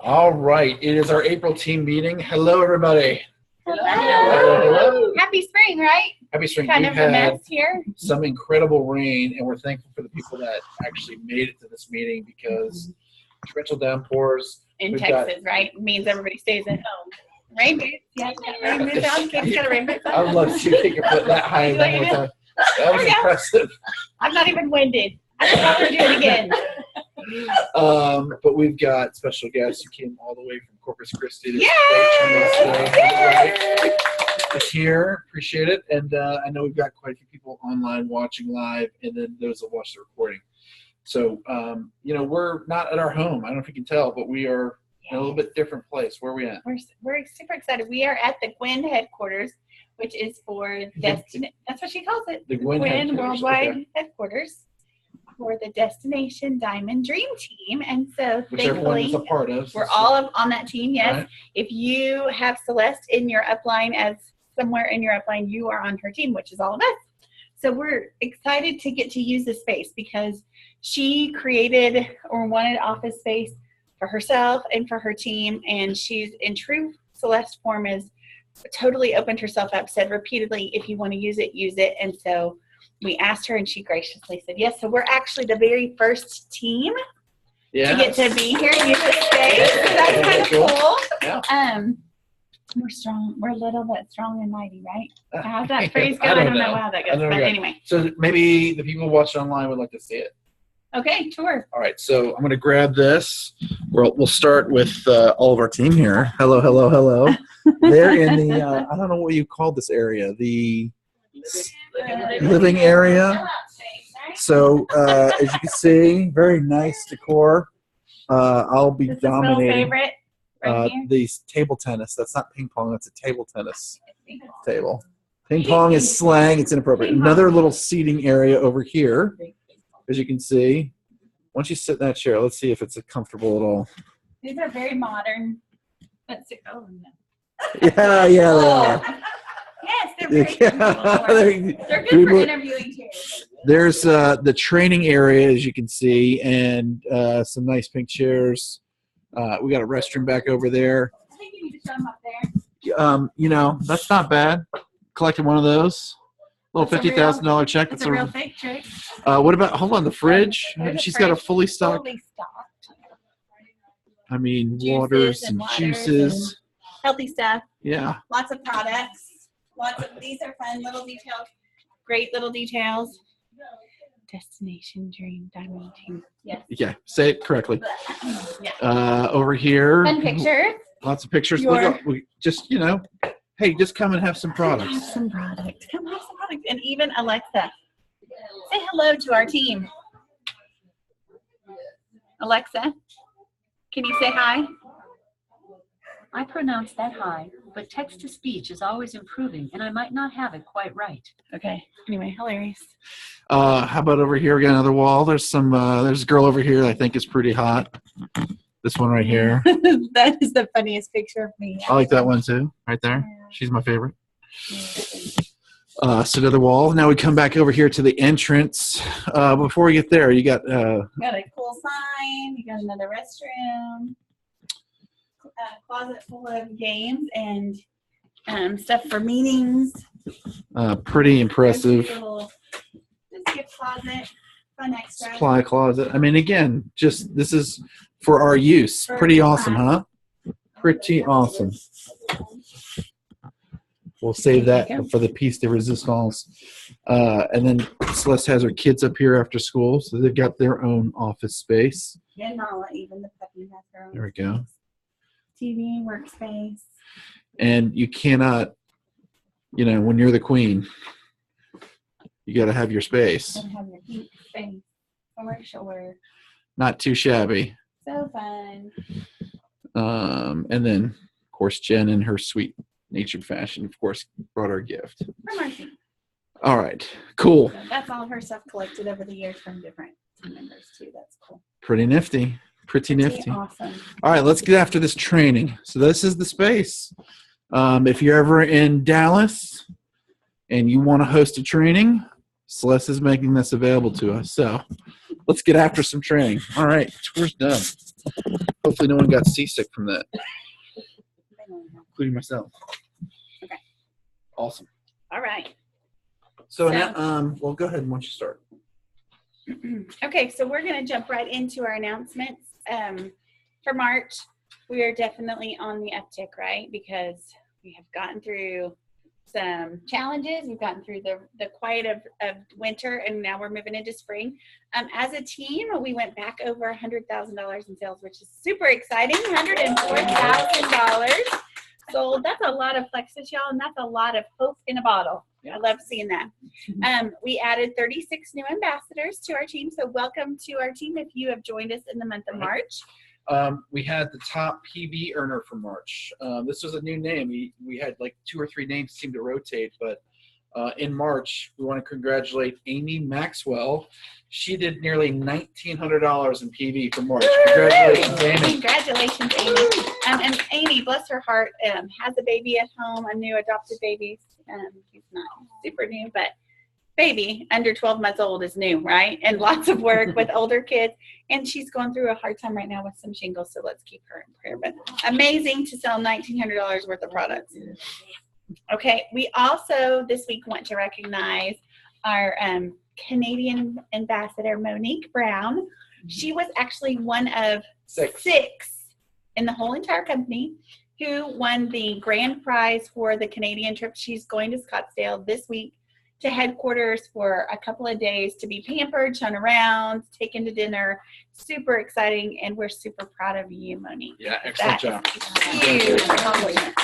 All right, it is our April team meeting. Hello, everybody. Hello. Hello. Happy spring, right? Happy spring. Kind We've of a had mess here. some incredible rain, and we're thankful for the people that actually made it to this meeting because torrential downpours. In Texas, right? Means everybody stays at home. Rain boots. Yeah, rain boots on. Kids got a rain boots on. I would love to see you take your foot that high one more time. That was impressive. I'm not even winded. I could probably do it again. But we've got special guests who came all the way from Corpus Christi. Yay! It's here. Appreciate it. And I know we've got quite a few people online watching live, and then those that watch the recording. So, we're not at our home. I don't know if you can tell, but we are in a little bit different place. Where are we at? We're super excited. We are at the Gwynn headquarters, which is for Destiny. That's what she calls it. The Gwynn Worldwide Headquarters for the Destination Diamond Dream Team. And so, which everyone is a part of. We're all on that team, yes. Right. If you have Celeste in your upline, as somewhere in your upline, you are on her team, which is all of us. So we're excited to get to use this space because she created or wanted office space for herself and for her team. And she's in true Celeste form has totally opened herself up, said repeatedly, if you want to use it, use it. And so we asked her and she graciously said yes. So we're actually the very first team to get to be here and use this space. So that's kind of cool. Yeah. We're strong. We're a little bit strong and mighty, right? How's that phrase go? I don't know how that goes. But anyway. So maybe the people watching online would like to see it. Okay, sure. All right, so I'm going to grab this. We'll start with all of our team here. Hello, hello, hello. They're in the, I don't know what you call this area, the living area. So as you can see, very nice decor. I'll be dominating favorite these table tennis. That's not ping pong, that's a table tennis table. Ping pong is slang, it's inappropriate. Another little seating area over here. As you can see, once you sit in that chair, let's see if it's comfortable at all. These are very modern. Let's see. Oh, no. Yeah, they are. Yes, they're very comfortable. They're good for interviewing chairs. There's the training area, as you can see, and some nice pink chairs. We got a restroom back over there. I think you need to show them up there. That's not bad. Collected one of those. Little $50,000 check. That's a real fake trick. What about, hold on, the fridge? She's got a fully stocked. I mean, waters and juices. Healthy stuff. Yeah. Lots of products. These are fun little details. Great little details. Destination Dream Diamond Team. Yes. Yeah, say it correctly. Yeah. Over here. Fun pictures. Lots of pictures. We just, hey, just come and have some products. Have some products. Come have some products. And even Alexa, say hello to our team. Alexa, can you say hi? I pronounce that hi, but text-to-speech is always improving, and I might not have it quite right. Okay. Anyway, hilarious. How about over here? We got another wall. There's a girl over here I think is pretty hot. This one right here. That is the funniest picture of me. I like that one too, right there. Yeah. She's my favorite. So to the wall. Now we come back over here to the entrance. Before we get there, you got a cool sign. You got another restroom. Closet full of games and stuff for meetings. Pretty impressive. This gift closet, fun extra. Supply closet. I mean, again, this is for our use. Pretty awesome, huh? Pretty awesome. We'll save that for the piece de resistance. And then Celeste has her kids up here after school, so they've got their own office space. And Nala, even the puppy has her own. There we go. TV, workspace. And you cannot, when you're the queen, you got to have your space. You got to have your deep space. For sure. Not too shabby. So fun. And then, of course, Jen in her sweet natured fashion, of course, brought our gift. For Marcy. All right. Cool. So that's all of her stuff collected over the years from different team members, too. That's cool. Pretty nifty. Pretty nifty. Awesome. All right, let's get after this training. So this is the space. If you're ever in Dallas and you want to host a training, Celeste is making this available to us. So let's get after some training. All right, tour's done. Hopefully no one got seasick from that, including myself. Okay. Awesome. All right. So now, well, go ahead. Why don't you start? Okay, so we're going to jump right into our announcements. For March, we are definitely on the uptick, right? Because we have gotten through some challenges. We've gotten through the quiet of winter, and now we're moving into spring. As a team, we went back over $100,000 in sales, which is super exciting. $104,000 sold. That's a lot of Flexes, y'all, and that's a lot of hope in a bottle. I love seeing that. We added 36 new ambassadors to our team, so welcome to our team if you have joined us in the month of March. We had the top PV earner for March. This was a new name. We had like 2 or 3 names seem to rotate, but in March, we want to congratulate Amy Maxwell. She did nearly $1,900 in PV for March. Congratulations, Amy. Congratulations, Amy. And Amy, bless her heart, has a baby at home, a new adopted baby. He's not super new, but baby under 12 months old is new, right? And lots of work with older kids. And she's going through a hard time right now with some shingles, so let's keep her in prayer. But amazing to sell $1,900 worth of products. Okay, we also this week want to recognize our Canadian ambassador, Monique Brown. She was actually one of 6 in the whole entire company who won the grand prize for the Canadian trip. She's going to Scottsdale this week to headquarters for a couple of days to be pampered, shown around, taken to dinner. Super exciting, and we're super proud of you, Monique. Yeah, excellent job. Huge accomplishment.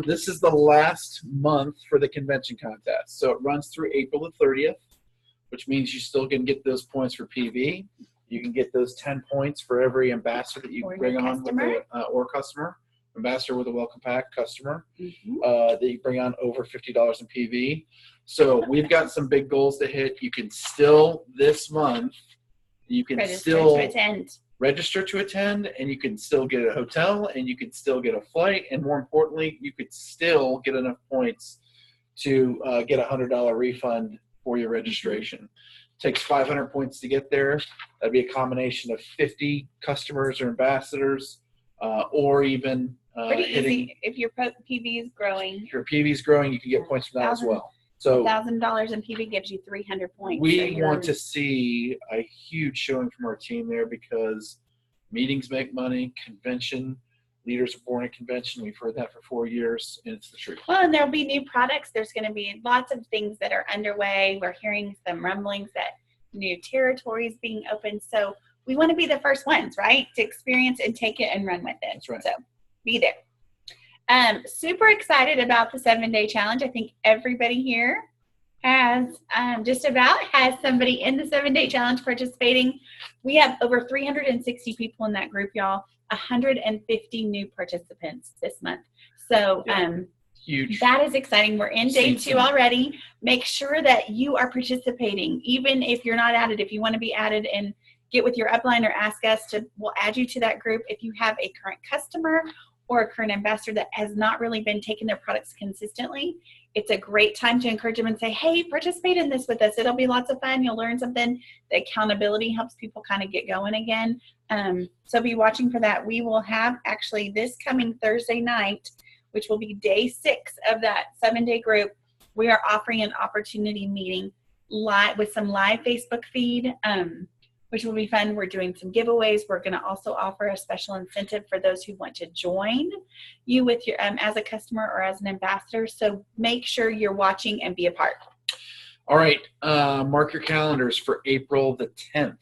This is the last month for the convention contest. So it runs through April the 30th, which means you still can get those points for PV. You can get those 10 points for every ambassador that you bring on with or customer. Ambassador with a welcome pack, customer that you bring on over $50 in PV. So we've got some big goals to hit. You can still, this month, you can register to attend, and you can still get a hotel, and you can still get a flight, and more importantly, you could still get enough points to get a $100 refund for your registration. Takes 500 points to get there. That'd be a combination of 50 customers or ambassadors, or even pretty easy. If your PV is growing. If your PV is growing, you can get points from that as well. So $1,000 in PV gives you 300 points. We want to see a huge showing from our team there because meetings make money, convention, leaders are born at convention. We've heard that for 4 years, and it's the truth. Well, and there'll be new products. There's going to be lots of things that are underway. We're hearing some rumblings that new territories being opened. So we want to be the first ones, right, to experience and take it and run with it. That's right. So be there. Super excited about the 7-day challenge. I think everybody here has just about has somebody in the 7-day challenge participating. We have over 360 people in that group, y'all. 150 new participants this month. So huge. That is exciting. We're in day 2 already. Make sure that you are participating, even if you're not added. If you want to be added and get with your upline or ask us we'll add you to that group. If you have a current customer or a current ambassador that has not really been taking their products consistently, it's a great time to encourage them and say, hey, participate in this with us. It'll be lots of fun. You'll learn something. The accountability helps people kind of get going again. So be watching for that. We will have actually this coming Thursday night, which will be day 6 of that 7-day group. We are offering an opportunity meeting live with some live Facebook feed, which will be fun. We're doing some giveaways. We're going to also offer a special incentive for those who want to join you with your as a customer or as an ambassador. So make sure you're watching and be a part. All right. Mark your calendars for April the 10th.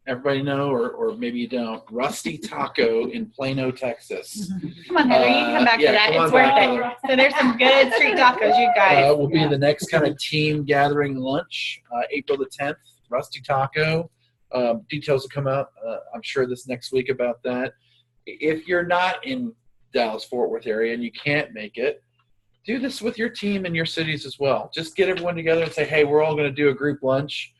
Everybody know, or maybe you don't, Rusty Taco in Plano, Texas. Come on, Heather, you can come back to that. It's worth it. So there's some good street tacos, you guys. Will be the next kind of team gathering lunch, April the 10th. Rusty Taco. Details will come out, I'm sure, this next week about that. If you're not in Dallas-Fort Worth area and you can't make it, do this with your team in your cities as well. Just get everyone together and say, hey, we're all going to do a group lunch.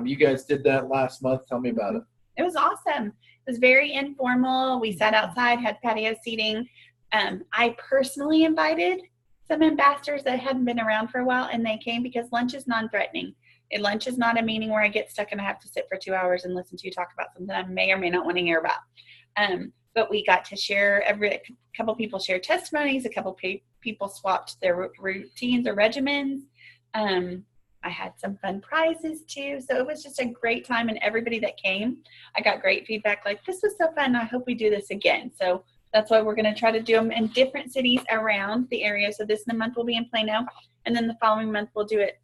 You guys did that last month. Tell me about it. It was awesome. It was very informal. We sat outside, had patio seating. I personally invited some ambassadors that hadn't been around for a while, and they came because lunch is non-threatening. Lunch is not a meeting where I get stuck and I have to sit for 2 hours and listen to you talk about something I may or may not want to hear about. But we got to share, a couple people shared testimonies, a couple people swapped their routines or regimens. I had some fun prizes too. So it was just a great time, and everybody that came, I got great feedback like, this was so fun. I hope we do this again. So that's why we're going to try to do them in different cities around the area. So this month will be in Plano, and then the following month we'll do it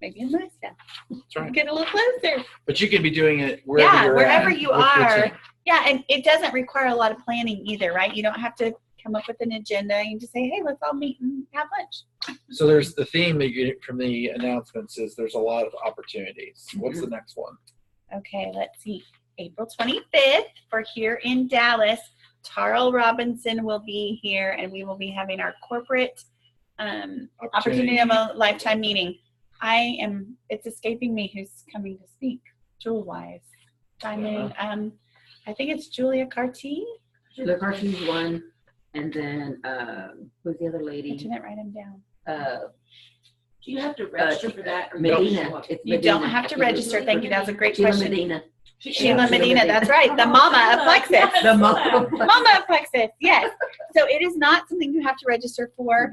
maybe in Lifestyle. That's right. Get a little closer. But you can be doing it wherever you're wherever at you with your are. team. Yeah, and it doesn't require a lot of planning either, right? You don't have to come up with an agenda. You just say, hey, let's all meet and have lunch. So there's the theme that you get from the announcements is there's a lot of opportunities. What's the next one? Okay, let's see. April 25th for here in Dallas, Tarl Robinson will be here, and we will be having our corporate opportunity of a lifetime meeting. It's escaping me who's coming to speak, Jewel-wise. I think it's Julia Carty. Julia Carty's one, and then who's the other I lady? didn't write him down. Do you have to register for that? Or Medina. It's You Medina. don't have to register. Thank you. That's a great Sheila question. Medina. Sheila Medina, that's right. The mama of Plexus. The mama. Mama of Plexus, yes. So it is not something you have to register for.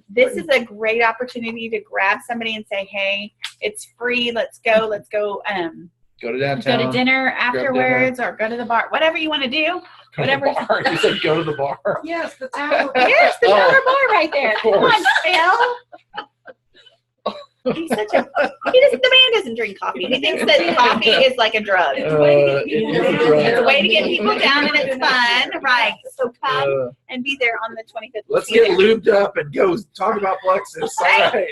This is a great opportunity to grab somebody and say, hey, it's free. Let's go. Go to downtown. Go to dinner afterwards or go to the bar. Whatever you want to do. Go to the bar. You said go to the bar. Yes, the tower. Here's the dollar bar right there. Of Come course. on, Phil. He's the man doesn't drink coffee. He thinks that coffee is like a drug. It is a drug. It's a way to get people down, and it's fun, right? So come and be there on the 25th. Let's get lubed up and go talk about Plexus. All right.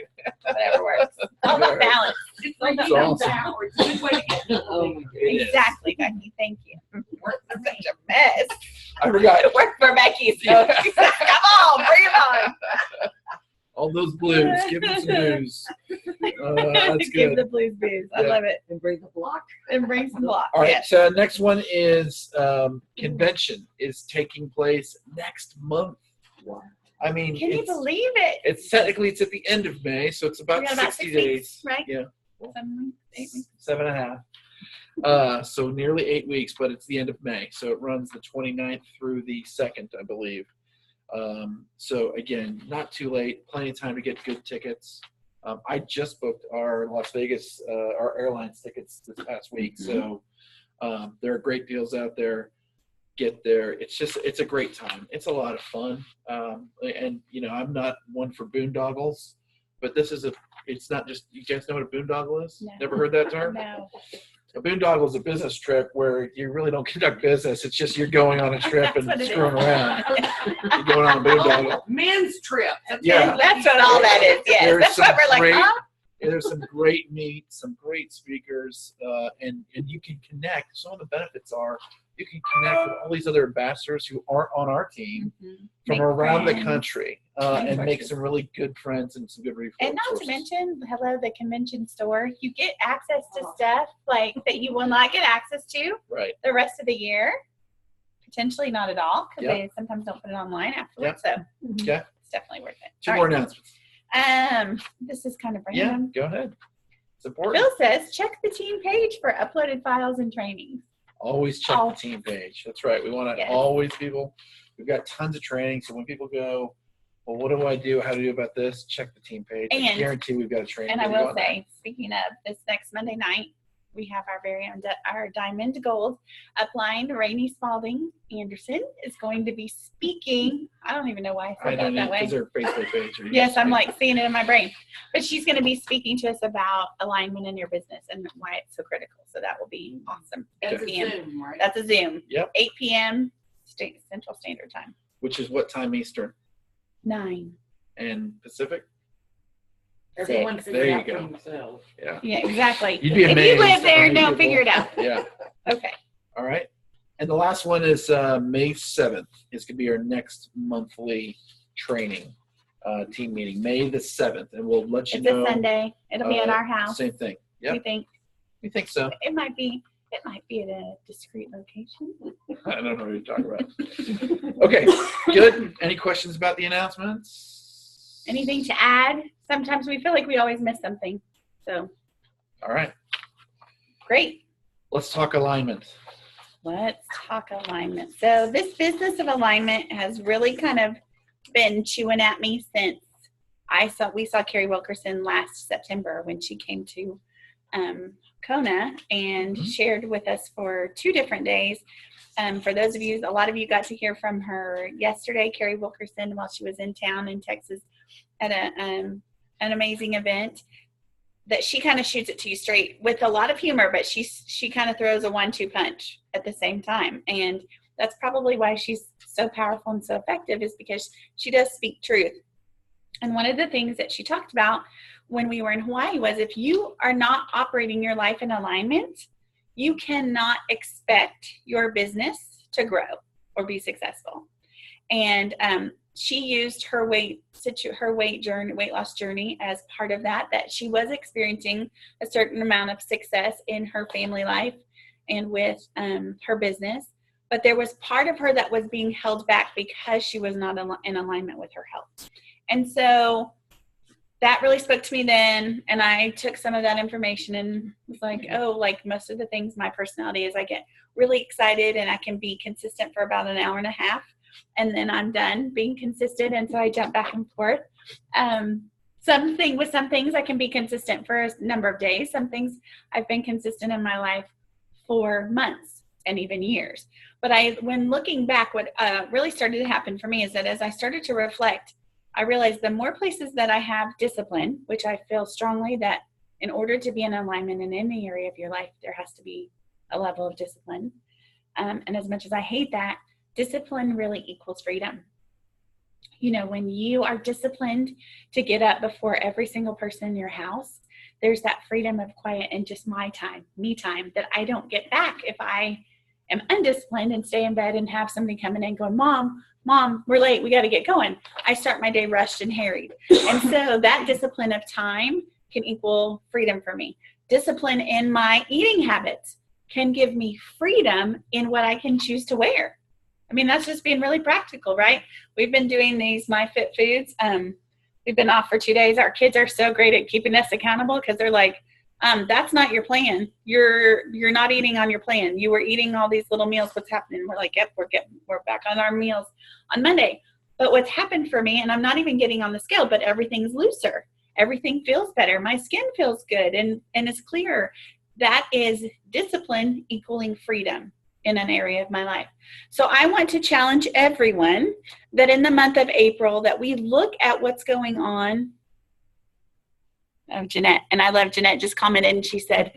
Whatever works. All about balance. It's like That's the awesome. tower. It's a good way to get people. Oh my It is. Exactly, Becky. Thank you. We're such a mess. I forgot. It worked for Becky, so she said, come on, bring it on. All those blues. Give them some blues. That's Give good. the blues booze. I Yeah. love it. And bring the block. And bring some block. All right. Yes. So next one is convention is taking place next month. Wow. I mean, Can you believe it? it's technically it's at the end of May, so it's about We got about 60 6 days. weeks, right? Yeah. 7 weeks, 8 weeks. 7.5. So nearly 8 weeks, but it's the end of May. So it runs the 29th through the 2nd, I believe. So again, not too late, plenty of time to get good tickets. I just booked our Las Vegas, our airlines tickets this past week. So there are great deals out there. Get there. It's a great time. It's a lot of fun. And you know, I'm not one for boondoggles, but it's not just, you guys know what a boondoggle is? No. Never heard that term? No. A boondoggle is a business trip where you really don't conduct business. It's just you're going on a trip That's and what it screwing is. around. You're going on a boondoggle. Men's trip. Yeah. That's what all that is. Yes. There's That's what we're like, great- huh? There's some great meets, some great speakers, and you can connect. Some of the benefits are you can connect with all these other ambassadors who aren't on our team from Make around the friends. country and make some really good friends and some good resources. And not to mention, the convention store, you get access to stuff like that you will not get access to Right. the rest of the year. Potentially not at all, because Yep. they sometimes don't put it online afterwards. So Okay. it's definitely worth it. Two All more right. announcements. This is kind of Yeah, random. go ahead. It's important. Phil says, check the team page for uploaded files and trainings. Always check the team page. That's right. We want to Yes. always we've got tons of training. So when people go, well, what do I do? How do I do about this? Check the team page. I And- guarantee we've got a training. And I video will on that. say, speaking of this next Monday night, we have our very own, our Diamond Gold upline, Rainey Spalding Anderson, is going to be speaking. I don't even know why I I said don't that know, way. is there a Facebook page? Or Yes, I'm like seeing it in my brain. But she's going to be speaking to us about alignment in your business and why it's so critical. So that will be awesome. That's 8 a p.m. Zoom, right? That's a Zoom. Yep. 8 p.m. Central Standard Time. Which is what time Eastern 9. and Pacific? Everyone Six. figure There it you out for go. themselves. Yeah. Yeah, exactly. You'd be if amazed you live at there, how many don't people- figure it out. Yeah. Okay. All right. And the last one is May 7th. It's going to be our next monthly training team meeting, May the 7th. And we'll let you It's know. a Sunday. It'll be at our house. Same thing. We Yep. think We think so. it might be at a discreet location. I don't know what you're talking about. Okay. Good. Any questions about the announcements? Anything to add? Sometimes we feel like we always miss something. So All right. Great. Let's talk alignment. Let's talk alignment. So this business of alignment has really kind of been chewing at me since we saw Carrie Wilkerson last September when she came to Kona and shared with us for 2 different days. For those of you, a lot of you got to hear from her yesterday, Carrie Wilkerson, while she was in town in Texas at an amazing event. That she kind of shoots it to you straight with a lot of humor, but she kind of throws a 1-2 punch at the same time. And that's probably why she's so powerful and so effective, is because she does speak truth. And one of the things that she talked about when we were in Hawaii was, if you are not operating your life in alignment, you cannot expect your business to grow or be successful. And she used her weight loss journey as part of that she was experiencing a certain amount of success in her family life and with her business. But there was part of her that was being held back because she was not in alignment with her health. And so that really spoke to me then. And I took some of that information and was like, oh, like most of the things, my personality is I get really excited and I can be consistent for about an hour and a half. And then I'm done being consistent. And so I jump back and forth. Some things I can be consistent for a number of days. Some things I've been consistent in my life for months and even years. But when looking back, what really started to happen for me is that as I started to reflect, I realized the more places that I have discipline, which I feel strongly that in order to be in alignment in any area of your life, there has to be a level of discipline. And as much as I hate that, discipline really equals freedom. You know, when you are disciplined to get up before every single person in your house, there's that freedom of quiet and just my time, me time, that I don't get back if I am undisciplined and stay in bed and have somebody come in and go, Mom, we're late. We got to get going. I start my day rushed and harried. And so that discipline of time can equal freedom for me. Discipline in my eating habits can give me freedom in what I can choose to wear. I mean, that's just being really practical, right? We've been doing these My Fit Foods. We've been off for 2 days. Our kids are so great at keeping us accountable because they're like, that's not your plan. You're not eating on your plan. You were eating all these little meals. What's happening? We're like, yep, we're back on our meals on Monday. But what's happened for me, and I'm not even getting on the scale, but everything's looser. Everything feels better. My skin feels good and it's clearer. That is discipline equaling freedom in an area of my life. So I want to challenge everyone that in the month of April that we look at what's going on. Oh, Jeanette, and I love Jeanette just commented and she said,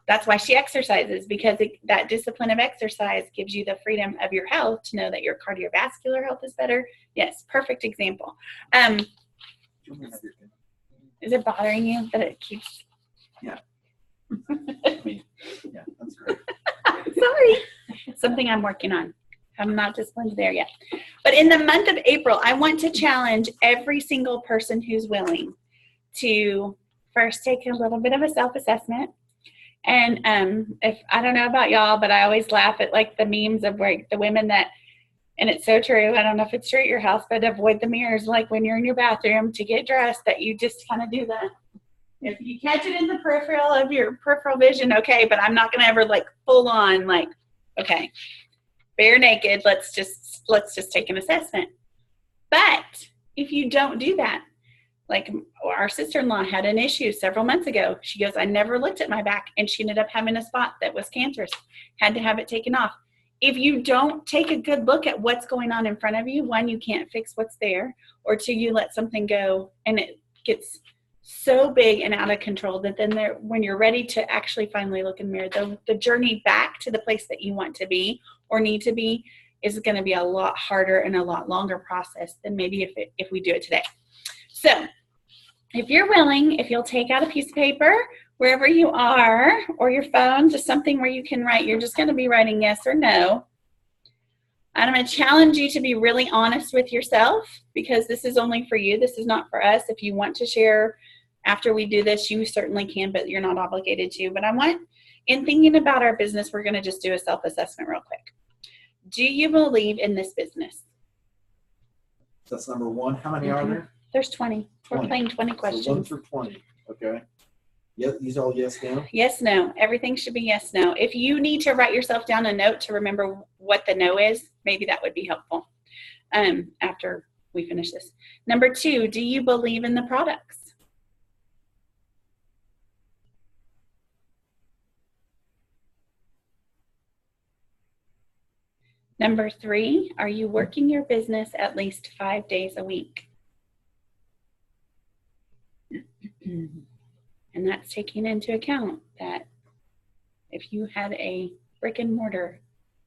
that's why she exercises, because that discipline of exercise gives you the freedom of your health to know that your cardiovascular health is better. Yes, perfect example. Is it bothering you that it keeps? Yeah. Yeah, that's great. Sorry. Something I'm working on. I'm not disciplined there yet. But in the month of April, I want to challenge every single person who's willing to first take a little bit of a self-assessment. And if I don't know about y'all, but I always laugh at like the memes of where the women that, and it's so true, I don't know if it's true at your house, but avoid the mirrors like when you're in your bathroom to get dressed, that you just kind of do that. If you catch it in the peripheral of your peripheral vision, okay, but I'm not going to ever like full on like, okay, bare naked, let's just take an assessment. But if you don't do that, like our sister-in-law had an issue several months ago. She goes, I never looked at my back, and she ended up having a spot that was cancerous, had to have it taken off. If you don't take a good look at what's going on in front of you, 1, you can't fix what's there, or 2, you let something go and it gets so big and out of control that then when you're ready to actually finally look in the mirror, the journey back to the place that you want to be or need to be is going to be a lot harder and a lot longer process than maybe if we do it today. So if you're willing, if you'll take out a piece of paper wherever you are, or your phone, just something where you can write, you're just going to be writing yes or no. And I'm going to challenge you to be really honest with yourself, because this is only for you. This is not for us. If you want to share after we do this, you certainly can, but you're not obligated to. But I want, in thinking about our business, we're going to just do a self-assessment real quick. Do you believe in this business? That's number 1. How many are there? There's 20. We're 20. playing 20 So 1 questions. through 20. Okay. Yeah, these all yes, no? Yes, no. Everything should be yes, no. If you need to write yourself down a note to remember what the no is, maybe that would be helpful after we finish this. Number 2, do you believe in the products? Number 3, are you working your business at least 5 days a week? And that's taking into account that if you had a brick and mortar,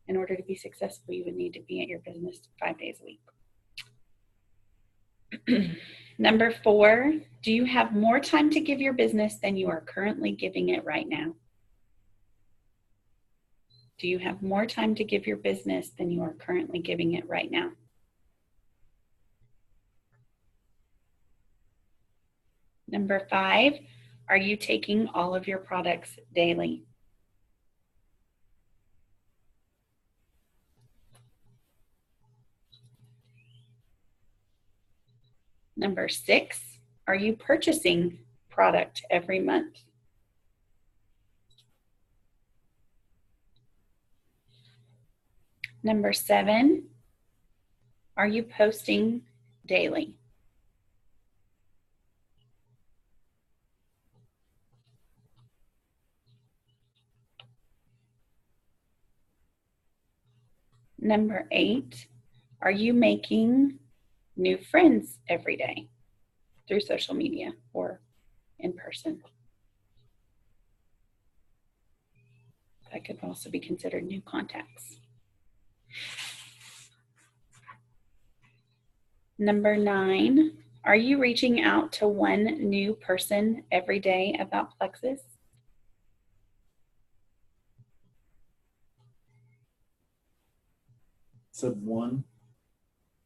in order to be successful, you would need to be at your business 5 days a week. Number 4, do you have more time to give your business than you are currently giving it right now? Do you have more time to give your business than you are currently giving it right now? Number 5, are you taking all of your products daily? Number 6, are you purchasing product every month? Number 7, are you posting daily? Number 8, are you making new friends every day through social media or in person? That could also be considered new contacts. Number 9, are you reaching out to one new person every day about Plexus? Said one.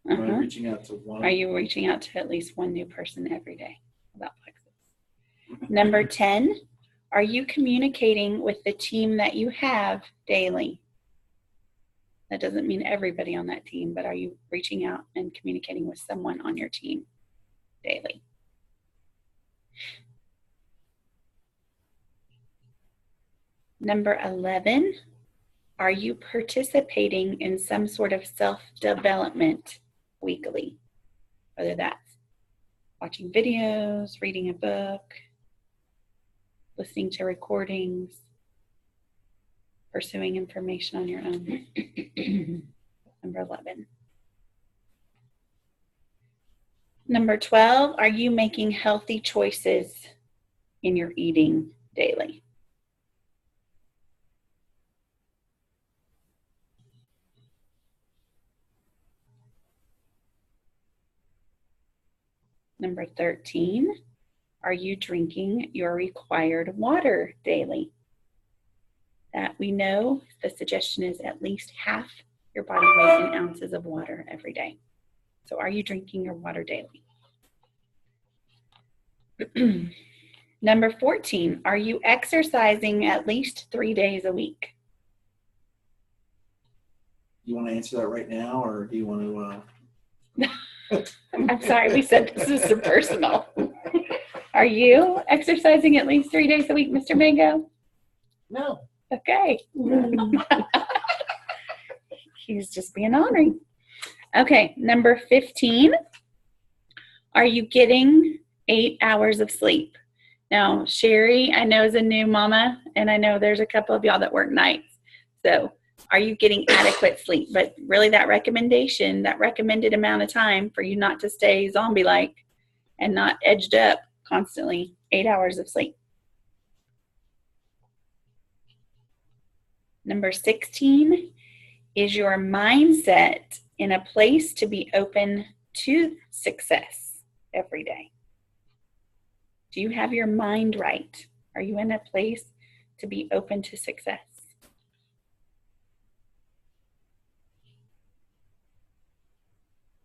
Am I reaching out to one? Are you reaching out to at least one new person every day about Plexus? Number 10, are you communicating with the team that you have daily? That doesn't mean everybody on that team, but are you reaching out and communicating with someone on your team daily? Number 11, are you participating in some sort of self-development weekly? Whether that's watching videos, reading a book, listening to recordings, pursuing information on your own. Number 11. Number 12, are you making healthy choices in your eating daily? Number 13, are you drinking your required water daily? That we know the suggestion is at least half your body weight in ounces of water every day. So are you drinking your water daily? Number 14, are you exercising at least 3 days a week? You want to answer that right now, or do you want to? I'm sorry, we said this is so personal. Are you exercising at least 3 days a week, Mr. Mango? No. Okay. He's just being ornery. Okay, number 15. Are you getting 8 hours of sleep? Now, Sherry, I know is a new mama, and I know there's a couple of y'all that work nights. So are you getting adequate sleep? But really that recommendation, that recommended amount of time for you not to stay zombie-like and not edged up constantly, 8 hours of sleep. Number 16, is your mindset in a place to be open to success every day? Do you have your mind right? Are you in a place to be open to success?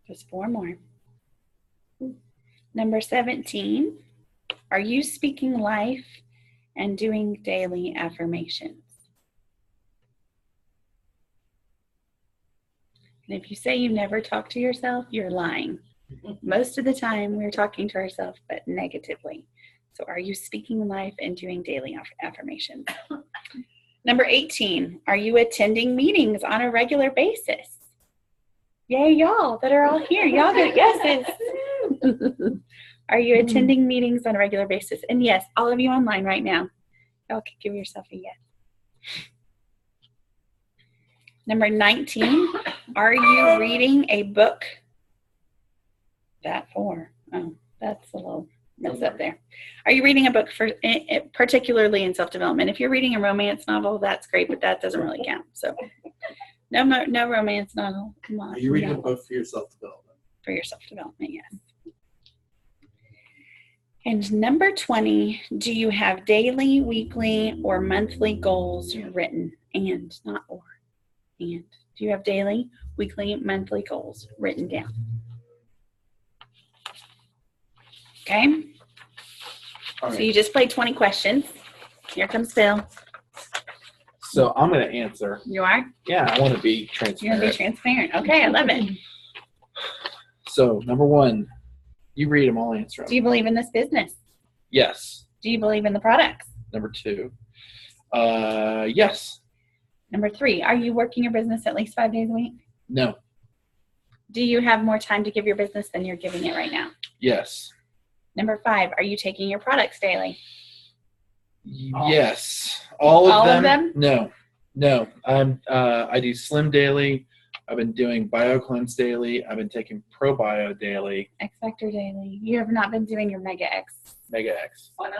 Just 4 more. Number 17, are you speaking life and doing daily affirmations? And if you say you never talk to yourself, you're lying. Most of the time we're talking to ourselves, but negatively. So are you speaking life and doing daily affirmations? Number 18, are you attending meetings on a regular basis? Yay, y'all that are all here. Y'all get yeses. Are you attending meetings on a regular basis? And yes, all of you online right now, y'all can give yourself a yes. Number 19, are you reading a book? That's a little mess up there. Are you reading a book particularly in self-development? If you're reading a romance novel, that's great, but that doesn't really count. So no romance novel. Come on. Are you reading a book for your self-development? For your self-development, yes. And number 20, do you have daily, weekly, or monthly goals written? And, not or. And. Do you have daily, weekly, monthly goals written down? Okay. All So right. you just played 20 questions. Here comes Phil. So I'm going to answer. You are? Yeah, I want to be You're going transparent. to be transparent. Okay, I love it. So number 1, you read them, I'll answer them. Do you believe in this business? Yes. Do you believe in the products? Number 2, yes. Number 3, are you working your business at least 5 days a week? No. Do you have more time to give your business than you're giving it right now? Yes. Number 5, are you taking your products daily? Yes. All All of of them? them? No. I do Slim daily. I've been doing Bio Cleanse daily. I've been taking ProBio daily. X Factor daily. You have not been doing your Mega X. Mega X. Why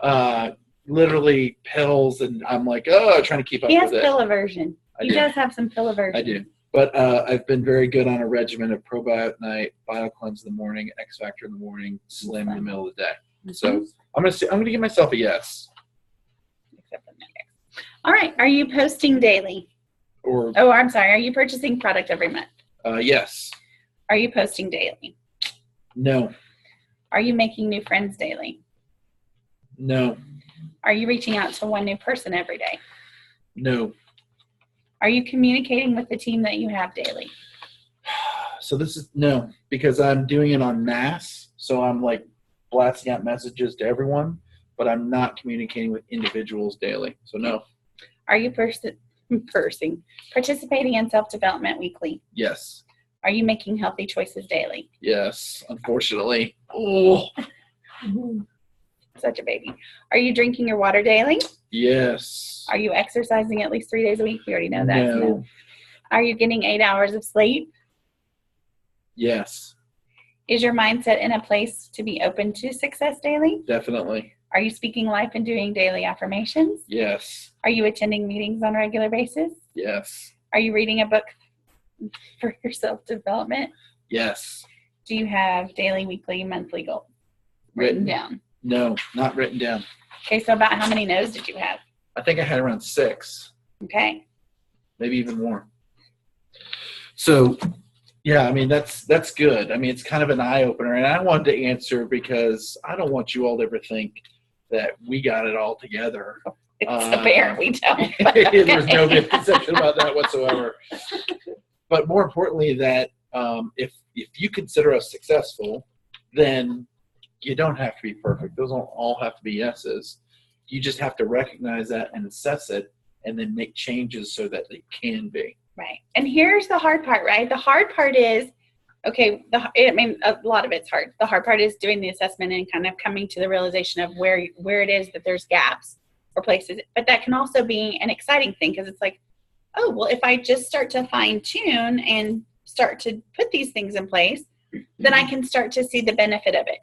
not? Literally pills, and I'm like, trying to keep up He has with it. pill aversion. I He do. does have some pill aversion. I do. But I've been very good on a regimen of ProBio at night, Bio Cleanse in the morning, X Factor in the morning, Slim in the middle of the day. So I'm gonna give myself a yes. Except for Mega X. All right. Are you posting daily? Or Oh, I'm sorry. Are you purchasing product every month? yes. Are you posting daily? No. Are you making new friends daily? No. Are you reaching out to one new person every day? No. Are you communicating with the team that you have daily? So this is no, because I'm doing it on mass. So I'm like blasting out messages to everyone, but I'm not communicating with individuals daily. So no. Are you participating in self-development weekly? Yes. Are you making healthy choices daily? Yes. Unfortunately. Oh. Such a baby. Are you drinking your water daily? Yes. Are you exercising at least 3 days a week? We already know that. No. Are you getting 8 hours of sleep? Yes. Is your mindset in a place to be open to success daily? Definitely. Are you speaking life and doing daily affirmations? Yes. Are you attending meetings on a regular basis? Yes. Are you reading a book for your self-development? Yes. Do you have daily, weekly, monthly goals written down? No, not written down. Okay, so about how many no's did you have? I think I had around 6, Okay. maybe even more. So, yeah, I mean, that's good. I mean, it's kind of an eye-opener, and I wanted to answer because I don't want you all to ever think that we got it all together. It's a bear. We don't. There's no misconception about that whatsoever. But more importantly, that if you consider us successful, then you don't have to be perfect. Those don't all have to be yeses. You just have to recognize that and assess it and then make changes so that they can be. Right. And here's the hard part, right? The hard part is, okay, a lot of it's hard. The hard part is doing the assessment and kind of coming to the realization of where it is that there's gaps or places. But that can also be an exciting thing because it's like, oh, well, if I just start to fine tune and start to put these things in place, then I can start to see the benefit of it.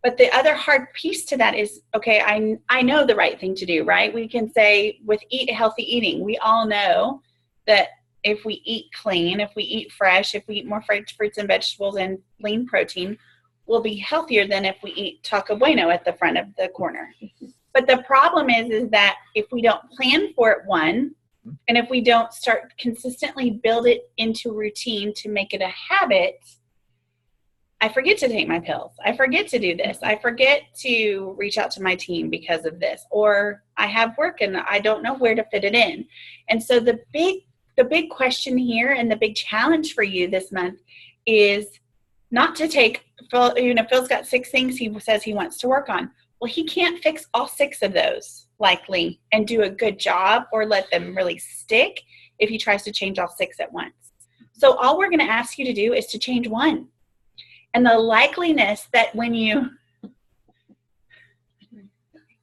But the other hard piece to that is, okay, I know the right thing to do, right? We can say with healthy eating, we all know that if we eat clean, if we eat fresh, if we eat more fruits and vegetables and lean protein, we'll be healthier than if we eat Taco Bueno at the front of the corner. But the problem is that if we don't plan for it, and if we don't start consistently build it into routine to make it a habit, I forget to take my pills. I forget to do this. I forget to reach out to my team because of this. Or I have work and I don't know where to fit it in. And so the big question here and the big challenge for you this month is not to take, Phil's got 6 things he says he wants to work on. Well, he can't fix all 6 of those likely and do a good job or let them really stick if he tries to change all 6 at once. So all we're going to ask you to do is to change 1. And the likeliness that when you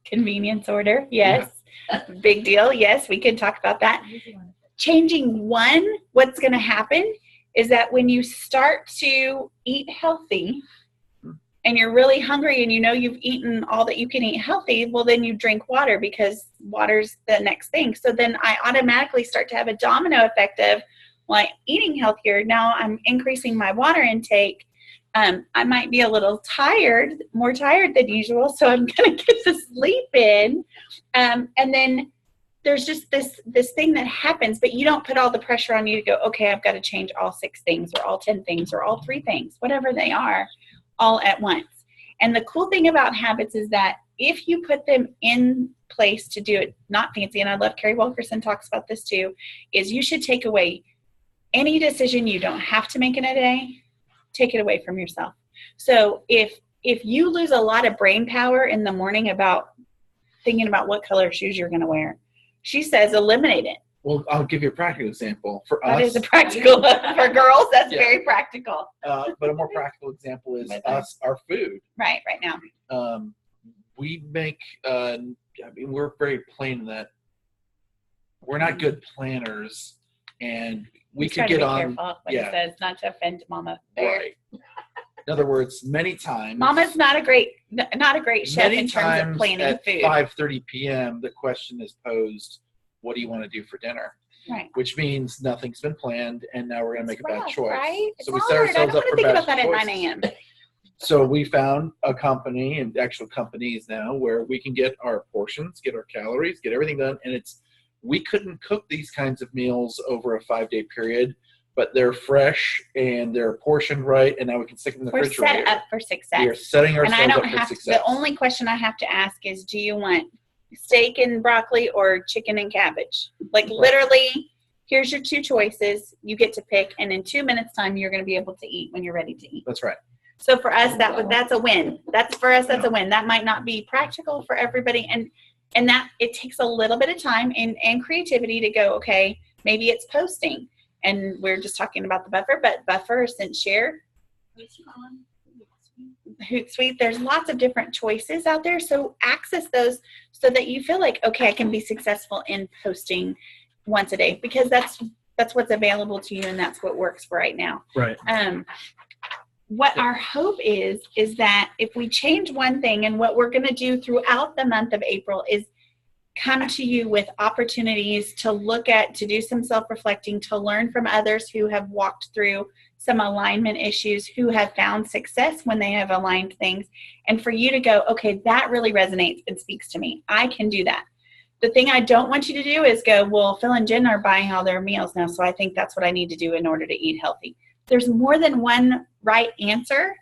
convenience order, yes, big deal. Yes, we could talk about that. Changing 1, what's going to happen is that when you start to eat healthy and you're really hungry and you know you've eaten all that you can eat healthy, well, then you drink water because water's the next thing. So then I automatically start to have a domino effect of, well, I'm eating healthier. Now I'm increasing my water intake. I might be a little tired, more tired than usual, so I'm going to get the sleep in. And then there's just this thing that happens, but you don't put all the pressure on you to go, okay, I've got to change all 6 things or all 10 things or all 3 things, whatever they are, all at once. And the cool thing about habits is that if you put them in place to do it, not fancy, and I love Carrie Wilkerson talks about this too, is you should take away any decision you don't have to make in a day. Take it away from yourself. So if you lose a lot of brain power in the morning about thinking about what color shoes you're going to wear, she says eliminate it. Well, I'll give you a practical example. For us, That is a practical. For girls, that's very practical. but a more practical example is our food. Right now. We make, we're very plain in that we're not good planners, and we could get on. Careful what he says, not to offend Mama Bear. Right. In other words, many times. Mama's not a great chef in terms of planning at food. 5:30 p.m., the question is posed, what do you want to do for dinner? Right. Which means nothing's been planned, and now we're going to make a bad choice. Right? So it's we set hard. I ourselves don't up want for to think bad about that choices. at 9 a.m. So we found a company, and actual companies now, where we can get our portions, get our calories, get everything done, and we couldn't cook these kinds of meals over a 5-day period, but they're fresh and they're portioned right, and now we can stick them in the We're refrigerator. set up for success. We are setting And I ourselves don't up for have success. the only question I have to ask is, do you want steak and broccoli or chicken and cabbage? Like literally, here's your 2 choices. You get to pick, and in 2 minutes time, you're going to be able to eat when you're ready to eat. That's right. So for us, that's a win. That's a win. That might not be practical for everybody, and that it takes a little bit of time and creativity to go, okay, maybe it's posting. And we're just talking about the buffer, but buffer, scent share, Hootsuite, there's lots of different choices out there. So access those so that you feel like, okay, I can be successful in posting once a day, because that's what's available to you, and that's what works for right now. Right. What our hope is that if we change one thing, and what we're going to do throughout the month of April is come to you with opportunities to look at, to do some self-reflecting, to learn from others who have walked through some alignment issues, who have found success when they have aligned things, and for you to go, okay, that really resonates and speaks to me. I can do that. The thing I don't want you to do is go, well, Phil and Jen are buying all their meals now, so I think that's what I need to do in order to eat healthy. There's more than one right answer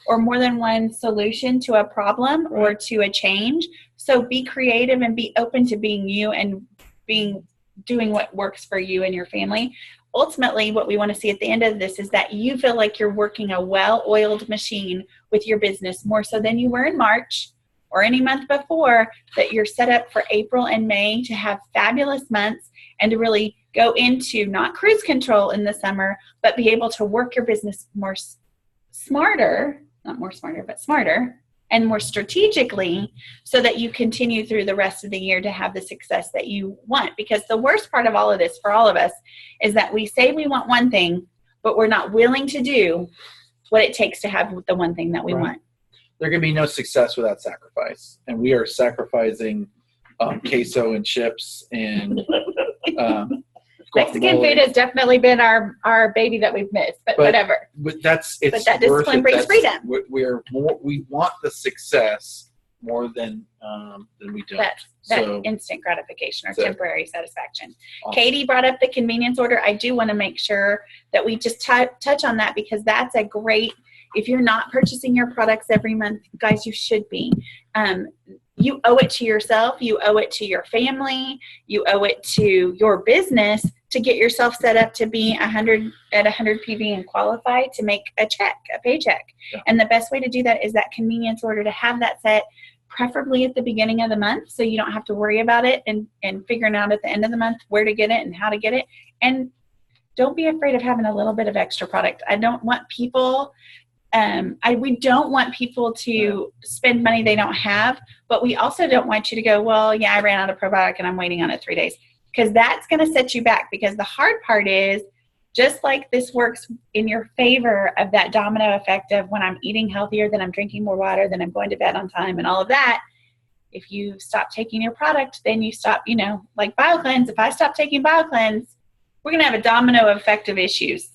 or more than one solution to a problem or to a change. So be creative and be open to being you and doing what works for you and your family. Ultimately, what we want to see at the end of this is that you feel like you're working a well-oiled machine with your business, more so than you were in March or any month before, that you're set up for April and May to have fabulous months and to really go into not cruise control in the summer, but be able to work your business smarter and more strategically, so that you continue through the rest of the year to have the success that you want. Because the worst part of all of this for all of us is that we say we want one thing, but we're not willing to do what it takes to have the one thing that we want. There can be no success without sacrifice, and we are sacrificing queso and chips and Mexican food has definitely been our baby that we've missed, but whatever. But that discipline brings freedom. We want the success more than we don't. That instant gratification or temporary satisfaction. Awesome. Katie brought up the convenience order. I do want to make sure that we just touch on that, because that's a great, if you're not purchasing your products every month, guys, you should be. You owe it to yourself. You owe it to your family. You owe it to your business to get yourself set up to be 100 PV and qualify to make a paycheck. Yeah. And the best way to do that is that convenience order, to have that set, preferably at the beginning of the month, so you don't have to worry about it and figuring out at the end of the month where to get it and how to get it. And don't be afraid of having a little bit of extra product. I don't want people, we don't want people to spend money they don't have, but we also don't want you to go, well, yeah, I ran out of probiotic and I'm waiting on it 3 days, because that's going to set you back. Because the hard part is, just like this works in your favor of that domino effect of when I'm eating healthier, then I'm drinking more water, then I'm going to bed on time and all of that. If you stop taking your product, then you stop, like BioCleanse. If I stop taking BioCleanse, we're going to have a domino effect of issues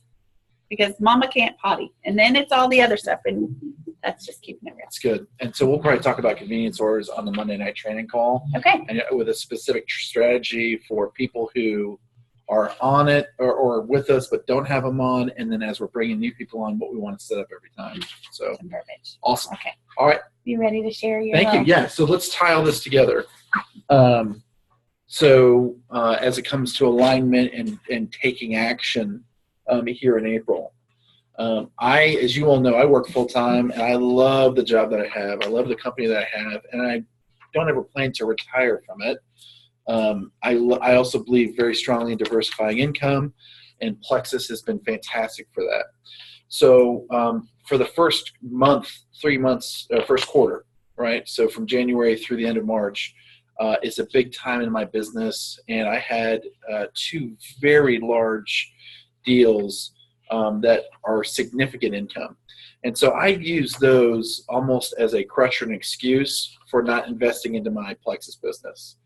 because mama can't potty. And then it's all the other stuff. And that's just keeping it real. That's good. And so we'll probably talk about convenience orders on the Monday night training call. Okay. And with a specific strategy for people who are on it or with us but don't have them on, and then as we're bringing new people on, what we want to set up every time. So Perfect. Awesome. Okay. All right. You ready to share your Thank you. Yeah. So let's tie all this together. As it comes to alignment and taking action here in April, as you all know, I work full time and I love the job that I have. I love the company that I have, and I don't ever plan to retire from it. I also believe very strongly in diversifying income, and Plexus has been fantastic for that. So for the first month, 3 months, first quarter, right? So from January through the end of March, is a big time in my business, and I had 2 very large deals that are significant income. And so I use those almost as a crutch or an excuse for not investing into my Plexus business.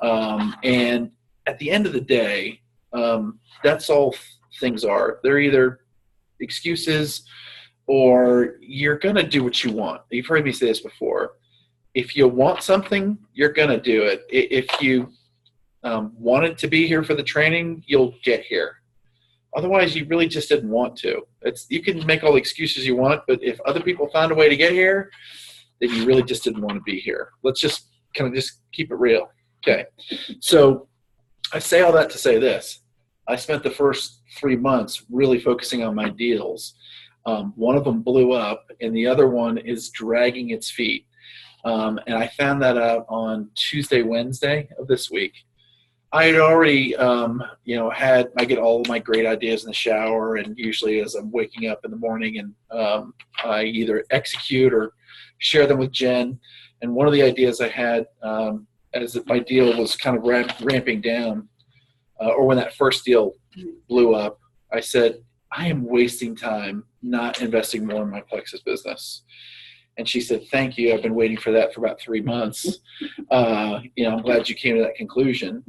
And at the end of the day, that's all things are. They're either excuses or you're going to do what you want. You've heard me say this before. If you want something, you're going to do it. If you wanted to be here for the training, you'll get here. Otherwise, you really just didn't want to. You can make all the excuses you want, but if other people found a way to get here, then you really just didn't want to be here. Let's just kind of just keep it real. Okay, so I say all that to say this. I spent the first 3 months really focusing on my deals. One of them blew up, and the other one is dragging its feet. And I found that out on Tuesday, Wednesday of this week. I had already, I get all of my great ideas in the shower, and usually as I'm waking up in the morning, and I either execute or share them with Jen. And one of the ideas I had, as my deal was kind of ramping down, or when that first deal blew up, I said, I am wasting time not investing more in my Plexus business. And she said, thank you. I've been waiting for that for about 3 months. I'm glad you came to that conclusion.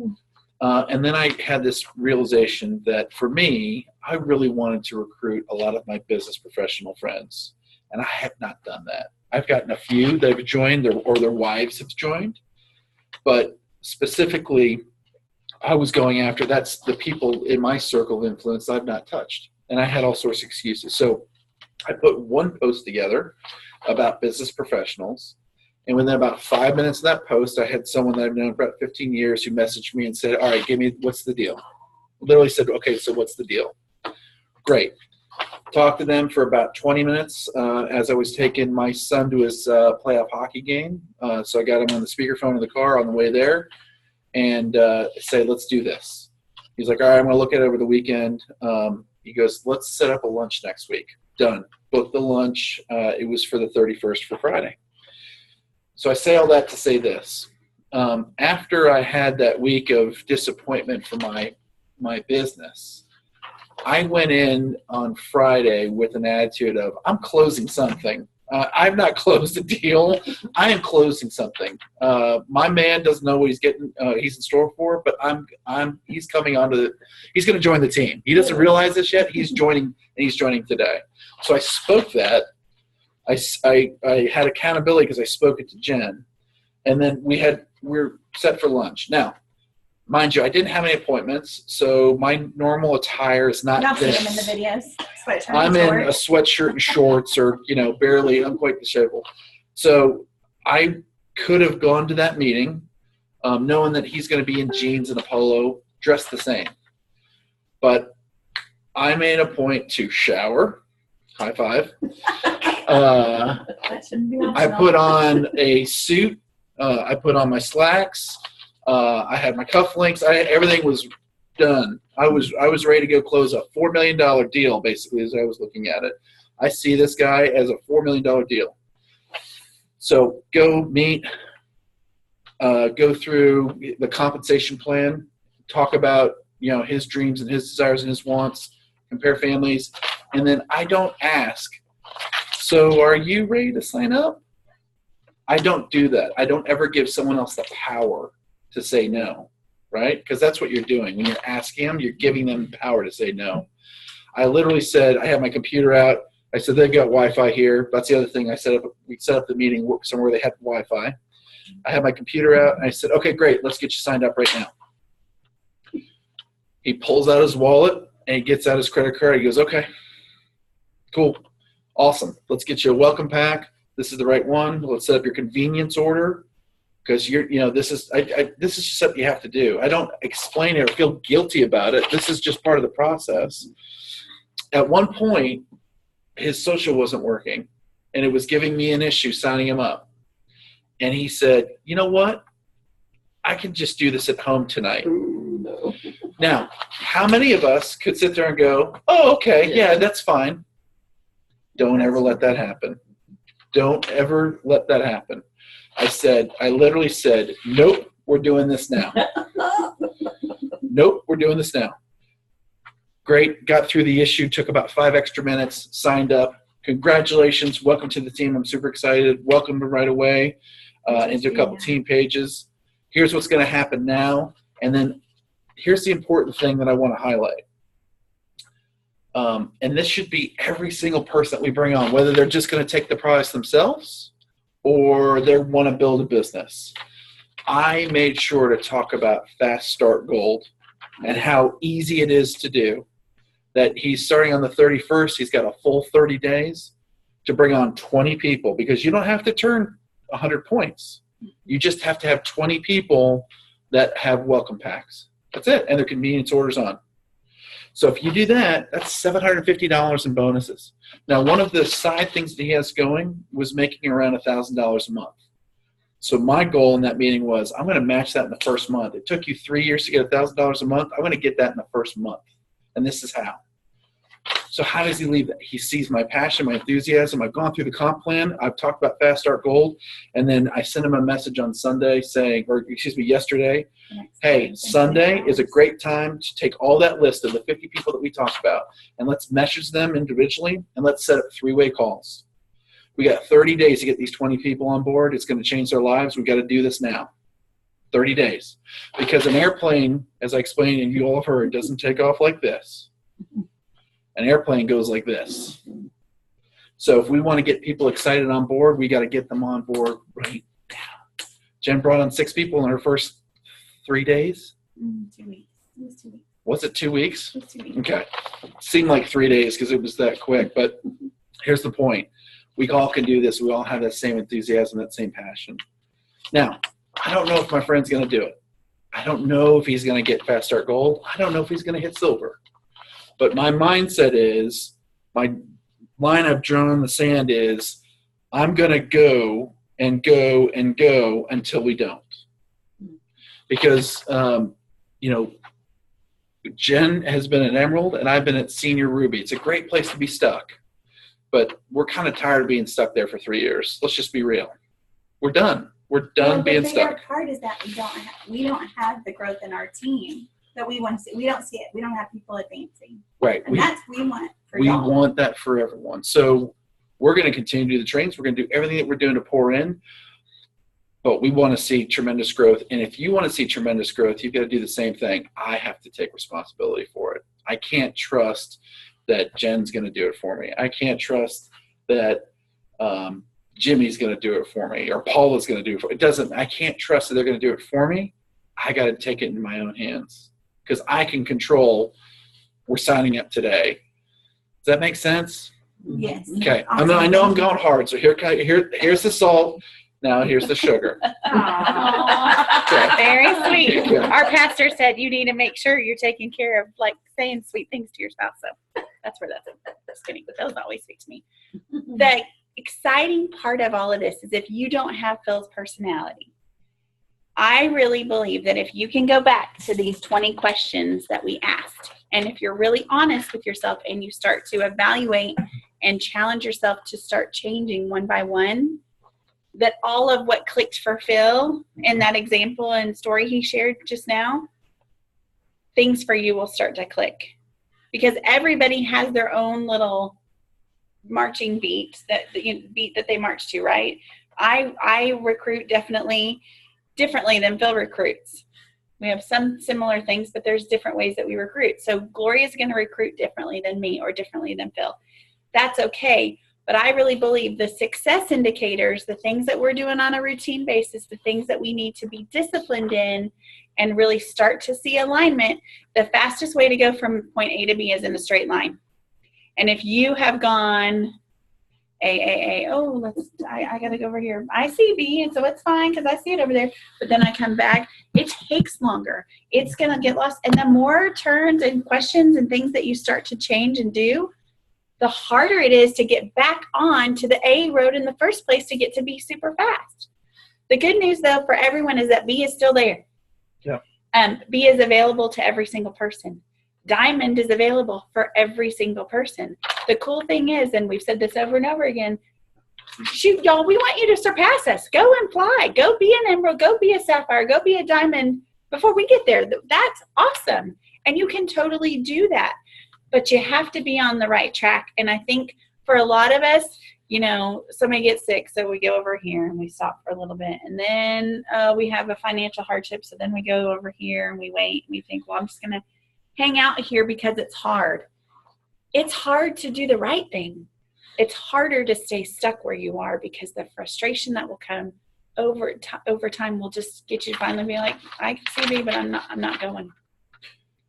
And then I had this realization that for me, I really wanted to recruit a lot of my business professional friends. And I have not done that. I've gotten a few that have joined or their wives have joined. But specifically, I was going after, that's the people in my circle of influence I've not touched. And I had all sorts of excuses. So I put one post together about business professionals. And within about 5 minutes of that post, I had someone that I've known for about 15 years who messaged me and said, all right, what's the deal? Literally said, okay, so what's the deal? Great. Talked to them for about 20 minutes as I was taking my son to his playoff hockey game. So I got him on the speakerphone in the car on the way there and say, let's do this. He's like, all right, I'm going to look at it over the weekend. He goes, let's set up a lunch next week. Done. Booked the lunch. It was for the 31st for Friday. So I say all that to say this. After I had that week of disappointment for my business, I went in on Friday with an attitude of, I'm closing something. I've not closed a deal. I am closing something. My man doesn't know what he's in store for, but he's coming he's going to join the team. He doesn't realize this yet. He's joining, and he's joining today. So I spoke that. I had accountability because I spoke it to Jen, and then we're set for lunch. Now, mind you, I didn't have any appointments, so my normal attire is not this. See them in the videos. Sweatshirt I'm and in a sweatshirt and shorts, or barely. I'm quite disheveled. So I could have gone to that meeting, knowing that he's going to be in jeans and a polo, dressed the same. But I made a point to shower. High five. That shouldn't be I put on a suit I put on my slacks. I had my cufflinks. Everything was done. I was ready to go close a $4 million deal, basically, as I was looking at it. I see this guy as a $4 million deal. So go meet, go through the compensation plan, talk about, his dreams and his desires and his wants, compare families, and then I don't ask, so are you ready to sign up? I don't do that. I don't ever give someone else the power to say no, right? Because that's what you're doing. When you're asking them, you're giving them the power to say no. I literally said, I have my computer out. I said, they've got Wi-Fi here. That's the other thing. We set up the meeting somewhere they had Wi-Fi. I had my computer out, and I said, okay, great. Let's get you signed up right now. He pulls out his wallet, and he gets out his credit card. He goes, okay, cool, awesome. Let's get you a welcome pack. This is the right one. Let's set up your convenience order, because this is just something you have to do. I don't explain it or feel guilty about it. This is just part of the process. At one point, his social wasn't working, and it was giving me an issue signing him up. And he said, you know what? I can just do this at home tonight. Ooh, no. Now, how many of us could sit there and go, oh, okay, yeah, that's fine. Don't ever let that happen. Don't ever let that happen. I literally said, nope, we're doing this now. Nope, we're doing this now. Great, got through the issue, took about 5 extra minutes, signed up. Congratulations, welcome to the team. I'm super excited. Welcome right away into a couple team pages. Here's what's going to happen now. And then here's the important thing that I want to highlight. And this should be every single person that we bring on, whether they're just going to take the products themselves or they want to build a business. I made sure to talk about Fast Start Gold and how easy it is to do. That he's starting on the 31st. He's got a full 30 days to bring on 20 people, because you don't have to turn 100 points. You just have to have 20 people that have welcome packs. That's it. And their convenience orders on. So if you do that, that's $750 in bonuses. Now, one of the side things that he has going was making around $1,000 a month. So my goal in that meeting was, I'm going to match that in the first month. It took you 3 years to get $1,000 a month. I'm going to get that in the first month. And this is how. So how does he leave that? He sees my passion, my enthusiasm. I've gone through the comp plan. I've talked about Fast Start Gold. And then I sent him a message on Sunday yesterday. Hey, Sunday is a great time to take all that list of the 50 people that we talked about, and let's message them individually, and let's set up 3-way calls. We got 30 days to get these 20 people on board. It's going to change their lives. We've got to do this now. 30 days. Because an airplane, as I explained and you all have heard, doesn't take off like this. An airplane goes like this. So if we want to get people excited on board, we got to get them on board right now. Jen brought on 6 people in her first 3 days. 2 weeks. It was 2 weeks. Was it 2 weeks? It was 2 weeks. Okay. Seemed like 3 days because it was that quick. But here's the point. We all can do this. We all have that same enthusiasm, that same passion. Now, I don't know if my friend's going to do it. I don't know if he's going to get Fast Start Gold. I don't know if he's going to hit silver. But my mindset is, my line I've drawn in the sand is, I'm going to go and go and go until we don't. Because, Jen has been at Emerald and I've been at Senior Ruby. It's a great place to be stuck. But we're kind of tired of being stuck there for 3 years. Let's just be real. We're done. We're done being stuck. The bigger part is that we don't have the growth in our team that we want to see. We don't see it. We don't have people advancing. Right. And that's what we want for we y'all. want that for everyone. So we're going to continue to do the trainings. We're going to do everything that we're doing to pour in. But we want to see tremendous growth. And if you want to see tremendous growth, you've got to do the same thing. I have to take responsibility for it. I can't trust that Jen's going to do it for me. I can't trust that Jimmy's going to do it for me or Paula's going to do it for me. I can't trust that they're going to do it for me. I got to take it in my own hands because I can control. We're signing up today. Does that make sense? Yes. Okay. I know I'm going hard. So here's the salt. Now here's the sugar. Aww. Very sweet. Yeah. Our pastor said you need to make sure you're taking care of, like, saying sweet things to your spouse. So that's where that's at. Just kidding, but that was always sweet to me. The exciting part of all of this is if you don't have Phil's personality, I really believe that if you can go back to these 20 questions that we asked, and if you're really honest with yourself and you start to evaluate and challenge yourself to start changing one by one, that all of what clicked for Phil in that example and story he shared just now, things for you will start to click. Because everybody has their own little marching beat that they march to, right? I recruit definitely differently than Phil recruits. We have some similar things, but there's different ways that we recruit. So Gloria is going to recruit differently than me or differently than Phil. That's okay. But I really believe the success indicators, the things that we're doing on a routine basis, the things that we need to be disciplined in and really start to see alignment, the fastest way to go from point A to B is in a straight line. And if you have gone I got to go over here. I see B, and so it's fine because I see it over there. But then I come back. It takes longer. It's going to get lost. And the more turns and questions and things that you start to change and do, the harder it is to get back on to the A road in the first place to get to B super fast. The good news, though, for everyone is that B is still there. Yeah. B is available to every single person. Diamond is available for every single person. The cool thing is, and we've said this over and over again, shoot, y'all, we want you to surpass us. Go and fly. Go be an emerald. Go be a sapphire. Go be a diamond before we get there. That's awesome. And you can totally do that. But you have to be on the right track. And I think for a lot of us, somebody gets sick, so we go over here and we stop for a little bit. And then we have a financial hardship, so then we go over here and we wait. And we think, well, I'm just going to hang out here because it's hard. It's hard to do the right thing. It's harder to stay stuck where you are because the frustration that will come over time will just get you to finally be like, I can see me, but I'm not going.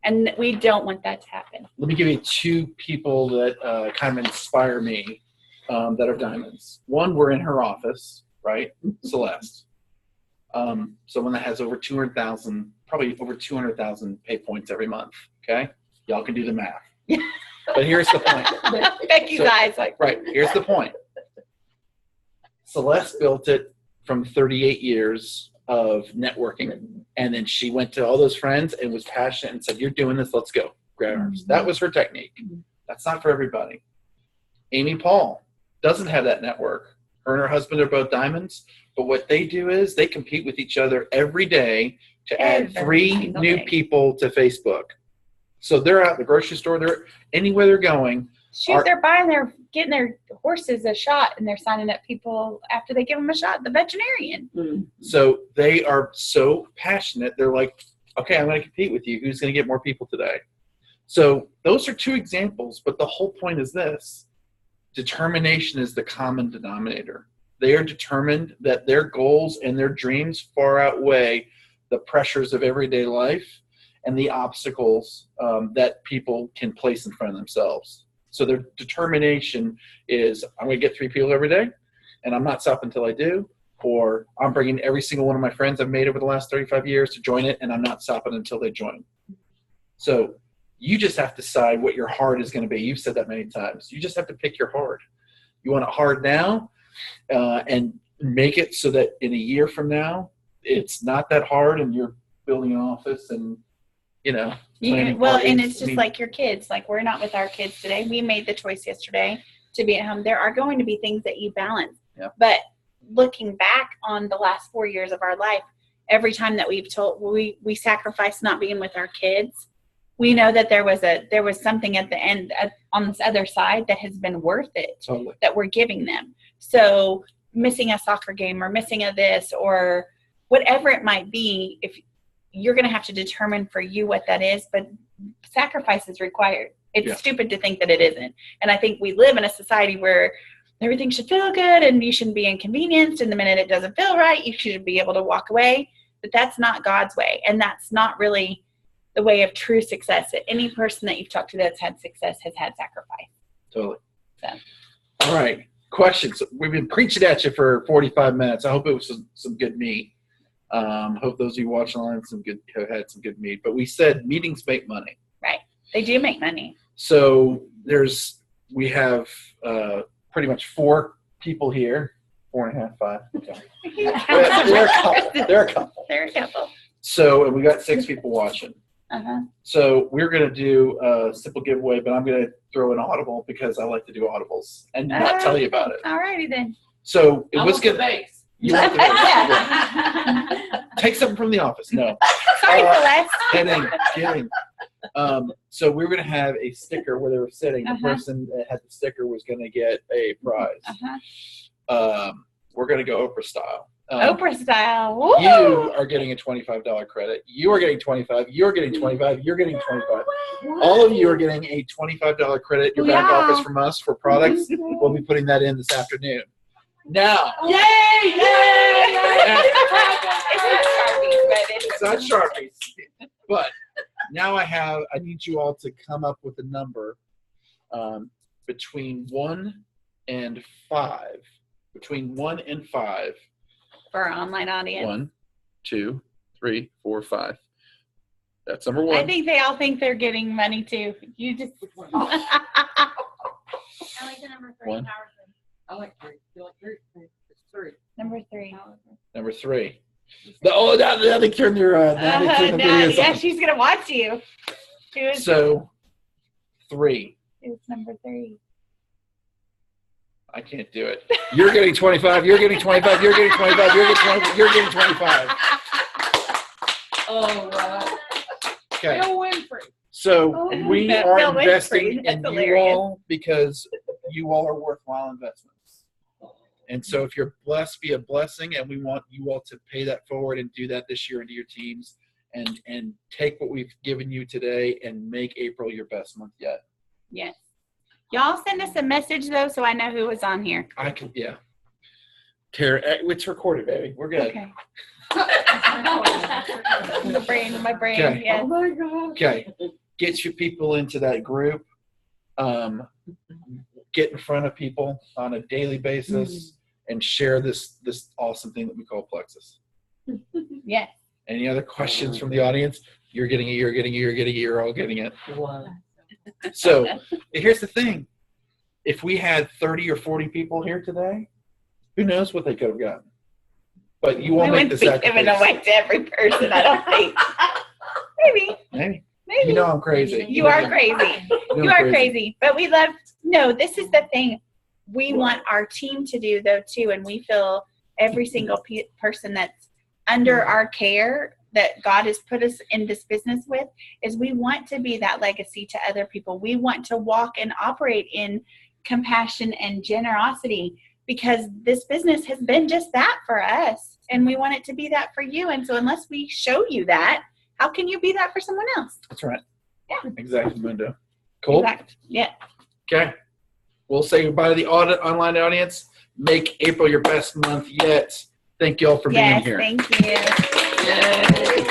And we don't want that to happen. Let me give you two people that kind of inspire me that are diamonds. One, we're in her office, right? Celeste. Someone that has over 200,000, probably over 200,000 pay points every month. Okay? Y'all can do the math. But here's the point. Becky's eyes like. Right. Here's the point. Celeste built it from 38 years of networking. And then she went to all those friends and was passionate and said, you're doing this, let's go. Grab hers. Mm-hmm. That was her technique. Mm-hmm. That's not for everybody. Amy Paul doesn't have that network. Her and her husband are both diamonds. But what they do is they compete with each other every day to add 3 new people to Facebook. So they're out at the grocery store. They're anywhere they're going. Shoot, they're getting their horses a shot, and they're signing up people after they give them a shot, the veterinarian. Mm-hmm. So they are so passionate. They're like, okay, I'm going to compete with you. Who's going to get more people today? So those are 2 examples, but the whole point is this. Determination is the common denominator. They are determined that their goals and their dreams far outweigh the pressures of everyday life and the obstacles that people can place in front of themselves. So their determination is, I'm going to get 3 people every day, and I'm not stopping until I do, or I'm bringing every single one of my friends I've made over the last 35 years to join it, and I'm not stopping until they join. So you just have to decide what your hard is going to be. You've said that many times. You just have to pick your hard. You want it hard now, and make it so that in a year from now, it's not that hard, and you're building an office and planning parties. And it's just like your kids. Like, we're not with our kids today. We made the choice yesterday to be at home. There are going to be things that you balance. Yep. But looking back on the last 4 years of our life, every time that we've told we sacrificed not being with our kids, we know that there was something at the end on this other side that has been worth it. Totally. That we're giving them. So missing a soccer game or missing a this or whatever it might be, if you're going to have to determine for you what that is, but sacrifice is required. It's stupid to think that it isn't. And I think we live in a society where everything should feel good and you shouldn't be inconvenienced. And the minute it doesn't feel right, you should be able to walk away. But that's not God's way. And that's not really the way of true success. Any person that you've talked to that's had success has had sacrifice. Totally. So. All right. Questions. We've been preaching at you for 45 minutes. I hope it was some good meat. Hope those of you watching online had some good meat. But we said meetings make money. Right. They do make money. So we have pretty much 4 people here. 4.5, 5. Okay. They're They're a couple. They're a couple. a couple. So, and we got 6 people watching. Uh-huh. So we're going to do a simple giveaway, but I'm going to throw an audible because I like to do audibles and not tell you about it. All righty then. So it I was want the good. base. You want the base. Take something from the office. No. Sorry, Celeste. Kidding. So we were going to have a sticker where they were sitting. The person that had the sticker was going to get a prize. We're going to go Oprah style. Oprah style. Woo! You are getting a $25 credit. You are getting 25. You're getting 25. You're getting 25. All of you are getting a $25 credit in your back office from us for products. We'll be putting that in this afternoon. Now, Yay! it's not Sharpies, but now I need you all to come up with a number between 1 and 5. Between 1 and 5. For our online audience. 1, 2, 3, 4, 5. That's number 1. I think they all think they're getting money too. You just. I like the number 3. 1. I like 3. You like 3? It's 3. Number 3. Number 3. Now they turn their videos yeah, on. she's gonna watch you. So 3. It's number 3. I can't do it. You're getting 25. You're getting 25. You're getting 25. You're getting 25. You're getting 25. Oh, Okay. Bill Winfrey. So we Bill are Winfrey. investing That's in you hilarious. all because you all are worthwhile investments. And so if you're blessed, be a blessing, and we want you all to pay that forward and do that this year into your teams and take what we've given you today and make April your best month yet. Yes. Y'all send us a message though, so I know who was on here. I can, yeah. Tara, it's recorded, baby. We're good. Okay. My brain. Okay. Yes. Oh my God. Okay. Get your people into that group. Get in front of people on a daily basis and share this awesome thing that we call Plexus. Yes. Any other questions from the audience? You're getting it. You're getting it. You're getting it. You're all getting it. Wow. So here's the thing. If we had 30 or 40 people here today, who knows what they could have gotten. But you won't We make the wouldn't be giving sacrifice. away to every person, I don't think. Maybe. You know I'm crazy. You are crazy. You are crazy. But we love, no, this is the thing we want our team to do though too. And we feel every single person that's under our care that God has put us in this business with is we want to be that legacy to other people. We want to walk and operate in compassion and generosity because this business has been just that for us. And we want it to be that for you. And so unless we show you that, how can you be that for someone else? That's right. Yeah. Exactly, Mundo. Cool. Exactly. Yeah. Okay. We'll say goodbye to the online audience. Make April your best month yet. Thank you all for being Yes, here. thank you.